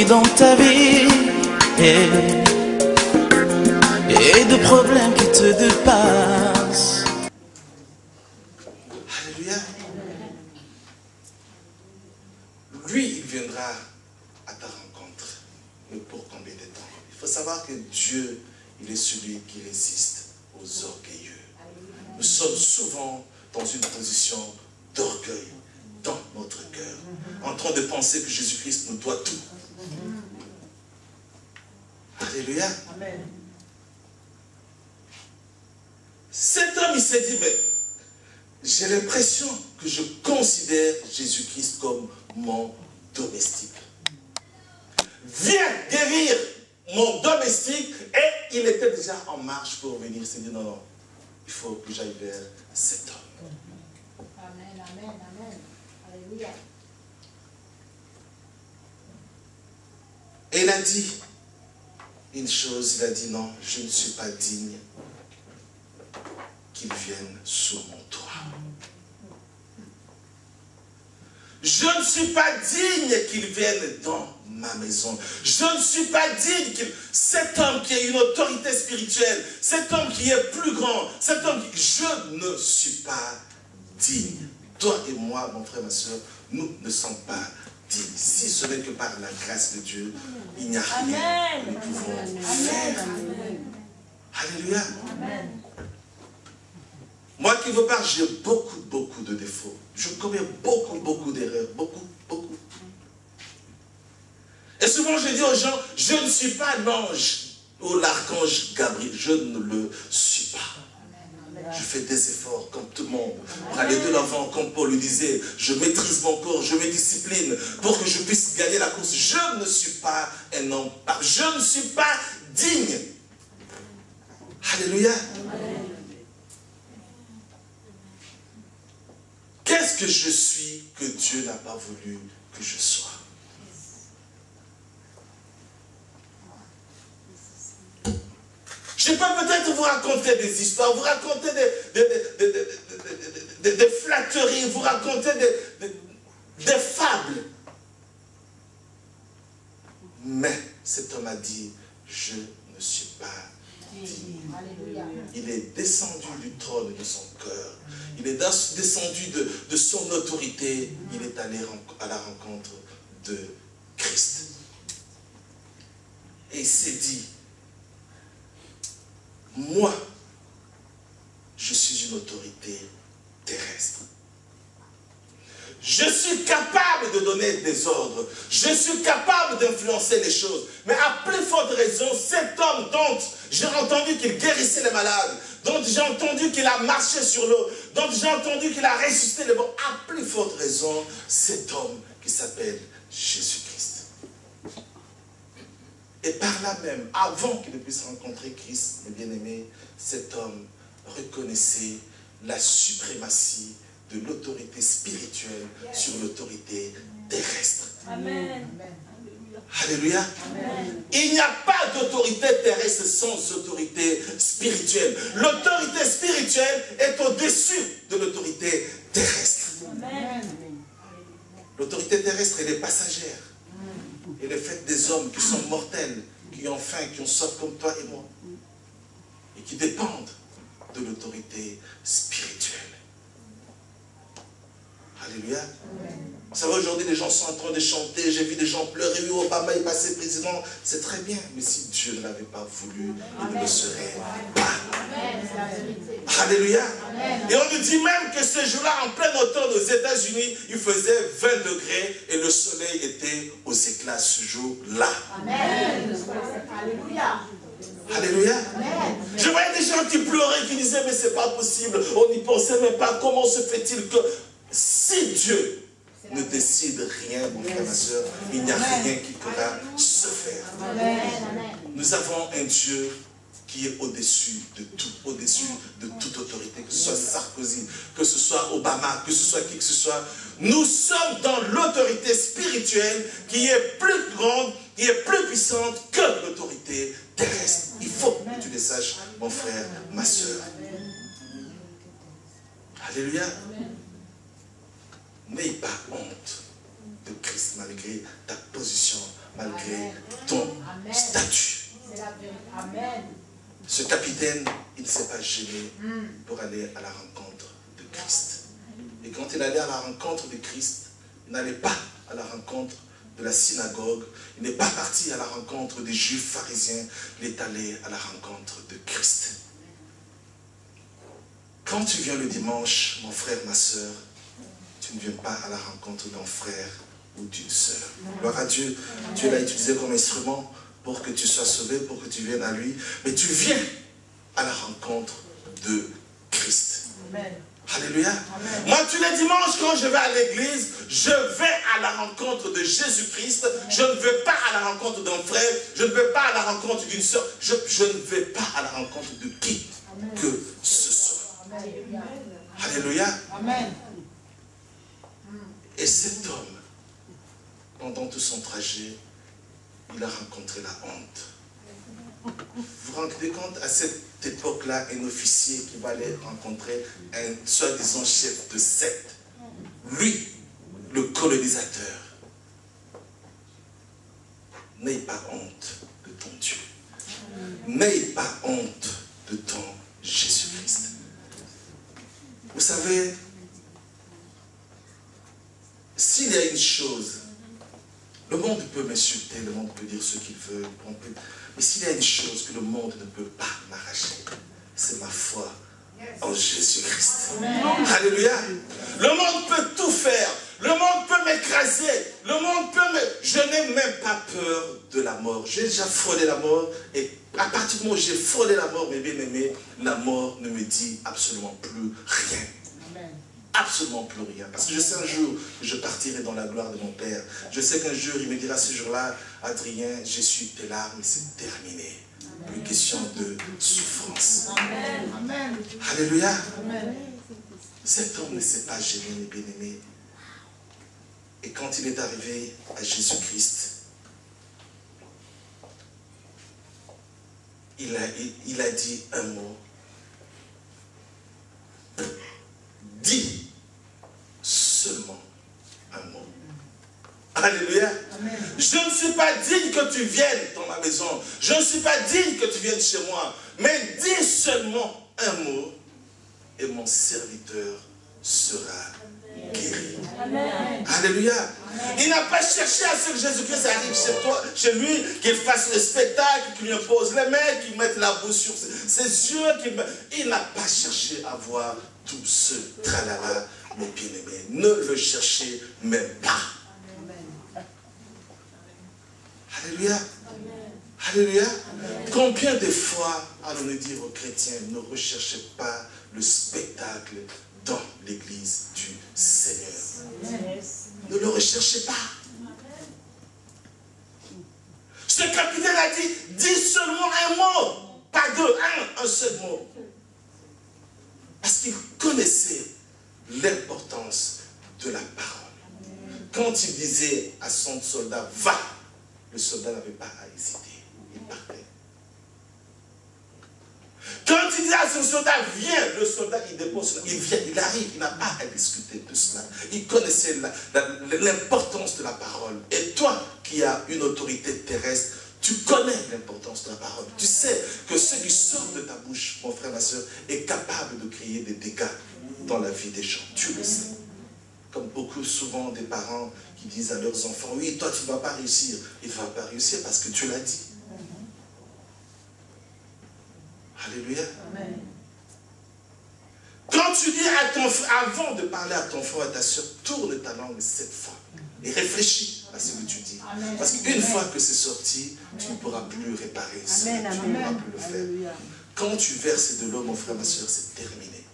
dans ta vie et de problèmes qui te dépassent. Alléluia. Lui, il viendra à ta rencontre. Mais pour combien de temps? Il faut savoir que Dieu, il est celui qui résiste aux orgueilleux. Nous sommes souvent dans une position d'orgueil dans notre cœur, en train de penser que Jésus-Christ nous doit tout. Alléluia. Amen. Cet homme, il s'est dit, mais j'ai l'impression que je considère Jésus-Christ comme mon domestique. Viens guérir mon domestique. Et il était déjà en marche pour venir. Il s'est dit, non, non, il faut que j'aille vers cet homme. Amen, amen, amen. Alléluia. Et il a dit une chose, il a dit, non, je ne suis pas digne qu'il vienne sur mon toit. Je ne suis pas digne qu'il vienne dans ma maison. Je ne suis pas digne qu'il... Cet homme qui a une autorité spirituelle, cet homme qui est plus grand, cet homme qui... Je ne suis pas digne. Toi et moi, mon frère, ma soeur, nous ne sommes pas dignes. Si ce n'est que par la grâce de Dieu, il n'y a rien que nous pouvons faire. Alléluia. Amen. Moi qui vous parle, j'ai beaucoup de défauts. Je commets beaucoup d'erreurs. Beaucoup. Et souvent je dis aux gens, je ne suis pas l'ange ou l'archange Gabriel. Je ne le suis pas. Je fais des efforts comme tout le monde pour aller de l'avant, comme Paul lui disait. Je maîtrise mon corps, je me discipline pour que je puisse gagner la course. Je ne suis pas un homme. Je ne suis pas digne. Alléluia. Qu'est-ce que je suis que Dieu n'a pas voulu que je sois? Je peux peut-être vous raconter des histoires, vous raconter des flatteries, vous raconter des fables. Mais cet homme a dit, je ne suis pas digne. Il est descendu du trône de son cœur. Il est descendu de son autorité. Il est allé à la rencontre de Christ. Et il s'est dit, moi, je suis une autorité terrestre. Je suis capable de donner des ordres. Je suis capable d'influencer les choses. Mais à plus forte raison, cet homme dont j'ai entendu qu'il guérissait les malades, dont j'ai entendu qu'il a marché sur l'eau, dont j'ai entendu qu'il a ressuscité les morts, à plus forte raison, cet homme qui s'appelle Jésus-Christ. Et par là même, avant qu'il ne puisse rencontrer Christ, mes bien-aimés, cet homme reconnaissait la suprématie de l'autorité spirituelle sur l'autorité terrestre. Amen. Alléluia. Amen. Il n'y a pas d'autorité terrestre sans autorité spirituelle. L'autorité spirituelle est au-dessus de l'autorité terrestre. L'autorité terrestre, elle est passagère. Elle est faite des hommes qui sont mortels, qui ont faim, qui ont soif comme toi et moi. Et qui dépendent de l'autorité spirituelle. Alléluia. Vous savez, aujourd'hui, les gens sont en train de chanter. J'ai vu des gens pleurer. Oui, Obama est passé président. C'est très bien. Mais si Dieu ne l'avait pas voulu, il ne le serait pas. Alléluia. Et on nous dit même que ce jour-là, en plein automne aux États-Unis, il faisait 20 degrés et le soleil était aux éclats ce jour-là. Amen. Alléluia. Alléluia. Je voyais des gens qui pleuraient, qui disaient, mais c'est pas possible. On n'y pensait même pas. Comment se fait-il que si Dieu ne décide rien, mon frère, ma soeur, il n'y a rien qui pourra se faire. Nous avons un Dieu qui est au-dessus de tout, au-dessus de toute autorité, que ce soit Sarkozy, que ce soit Obama, que ce soit qui que ce soit. Nous sommes dans l'autorité spirituelle qui est plus grande, qui est plus puissante que l'autorité terrestre. Il faut que tu le saches, mon frère, ma soeur. Alléluia. N'ayez pas honte de Christ, malgré ta position, malgré ton statut. C'est la vérité. Amen. Ce capitaine, il ne s'est pas gêné pour aller à la rencontre de Christ. Et quand il allait à la rencontre de Christ, il n'allait pas à la rencontre de la synagogue, il n'est pas parti à la rencontre des juifs pharisiens, il est allé à la rencontre de Christ. Quand tu viens le dimanche, mon frère, ma soeur, tu ne viens pas à la rencontre d'un frère ou d'une sœur. Gloire à Dieu, Dieu l'a utilisé comme instrument pour que tu sois sauvé, pour que tu viennes à lui, mais tu viens à la rencontre de Christ. Amen. Alléluia. Amen. Moi, tous les dimanches, quand je vais à l'église, je vais à la rencontre de Jésus-Christ. Je ne vais pas à la rencontre d'un frère. Je ne vais pas à la rencontre d'une soeur. Je ne vais pas à la rencontre de qui que ce soit. Amen. Alléluia. Amen. Et cet homme, pendant tout son trajet, il a rencontré la honte. Vous vous rendez compte, à cette époque-là, un officier qui va aller rencontrer un soi-disant chef de secte, lui, le colonisateur, n'aie pas honte de ton Dieu. N'aie pas honte de ton Jésus-Christ. Vous savez, s'il y a une chose, le monde peut m'insulter, le monde peut dire ce qu'il veut, mais s'il y a une chose que le monde ne peut pas m'arracher, c'est ma foi en Jésus-Christ. Alléluia. Le monde peut tout faire, le monde peut m'écraser, le monde peut me... Je n'ai même pas peur de la mort. J'ai déjà frôlé la mort, et à partir du moment où j'ai frôlé la mort, mes bien-aimés, la mort ne me dit absolument plus rien. Absolument plus rien. Parce que je sais un jour que je partirai dans la gloire de mon Père. Je sais qu'un jour, il me dira ce jour-là, Adrien, j'essuie tes larmes, c'est terminé. Plus question de souffrance. Amen. Amen. Alléluia. Amen. Cet homme ne s'est pas gêné, mes bien-aimés. Et quand il est arrivé à Jésus-Christ, il a dit un mot. Dis seulement un mot. Alléluia. Amen. Je ne suis pas digne que tu viennes dans ma maison. Je ne suis pas digne que tu viennes chez moi. Mais dis seulement un mot et mon serviteur sera guéri. Amen. Alléluia. Il n'a pas cherché à ce que Jésus-Christ arrive chez toi, chez lui, qu'il fasse le spectacle, qu'il lui impose les mains, qu'il mette la bouche sur ses yeux. Il n'a pas cherché à voir tout ce tralala, mes bien-aimés. Ne le cherchez même pas. Alléluia. Alléluia. Combien de fois allons-nous dire aux chrétiens, ne recherchez pas le spectacle dans l'église du Seigneur. Ne le recherchez pas. Ce capitaine a dit, dis seulement un mot, pas deux, un seul mot. Parce qu'il connaissait l'importance de la parole. Quand il disait à son soldat, va, le soldat n'avait pas à hésiter, il partait. Quand il dit à son soldat, viens, le soldat, il dépose, il vient, il arrive, il n'a pas à discuter de cela. Il connaissait l'importance de la parole. Et toi, qui as une autorité terrestre, tu connais l'importance de la parole. Tu sais que ce qui sort de ta bouche, mon frère, ma soeur, est capable de créer des dégâts dans la vie des gens. Tu le sais. Comme beaucoup, souvent, des parents qui disent à leurs enfants, oui, toi, tu ne vas pas réussir. Il ne va pas réussir parce que tu l'as dit. Alléluia. Amen. Quand tu dis à ton frère, avant de parler à ton frère, à ta soeur, tourne ta langue 7 fois et réfléchis à ce que tu dis. Amen. Parce qu'une fois que c'est sorti, tu ne pourras plus réparer ça. Tu ne pourras plus le faire. Alléluia. Quand tu verses de l'eau, mon frère, ma soeur, c'est terminé.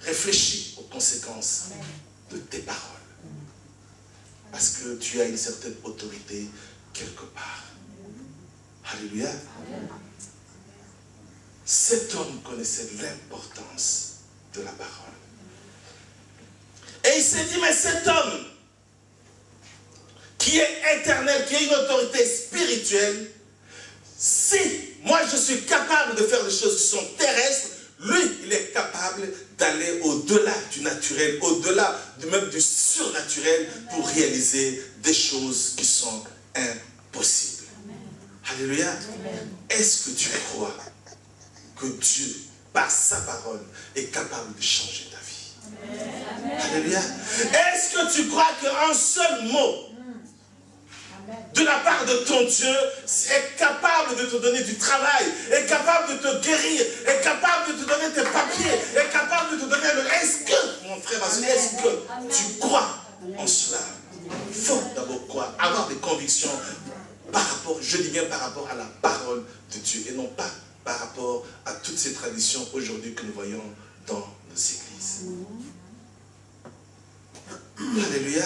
Réfléchis aux conséquences de tes paroles. Parce que tu as une certaine autorité quelque part. Alléluia. Cet homme connaissait l'importance de la parole. Et il s'est dit, mais cet homme qui est éternel, qui a une autorité spirituelle, si moi je suis capable de faire des choses qui sont terrestres, lui, il est capable d'aller au-delà du naturel, au-delà même du surnaturel pour réaliser des choses qui sont impossibles. Alléluia. Est-ce que tu crois que Dieu, par sa parole, est capable de changer ta vie? Alléluia. Est-ce que tu crois qu'un seul mot de la part de ton Dieu est capable de te donner du travail, est capable de te guérir, est capable de te donner tes papiers, est capable de te donner le... Est-ce que, mon frère, est-ce que tu crois en cela? Il faut d'abord croire, avoir des convictions par rapport, je dis bien par rapport à la parole de Dieu et non pas par rapport à toutes ces traditions aujourd'hui que nous voyons dans nos églises. Alléluia.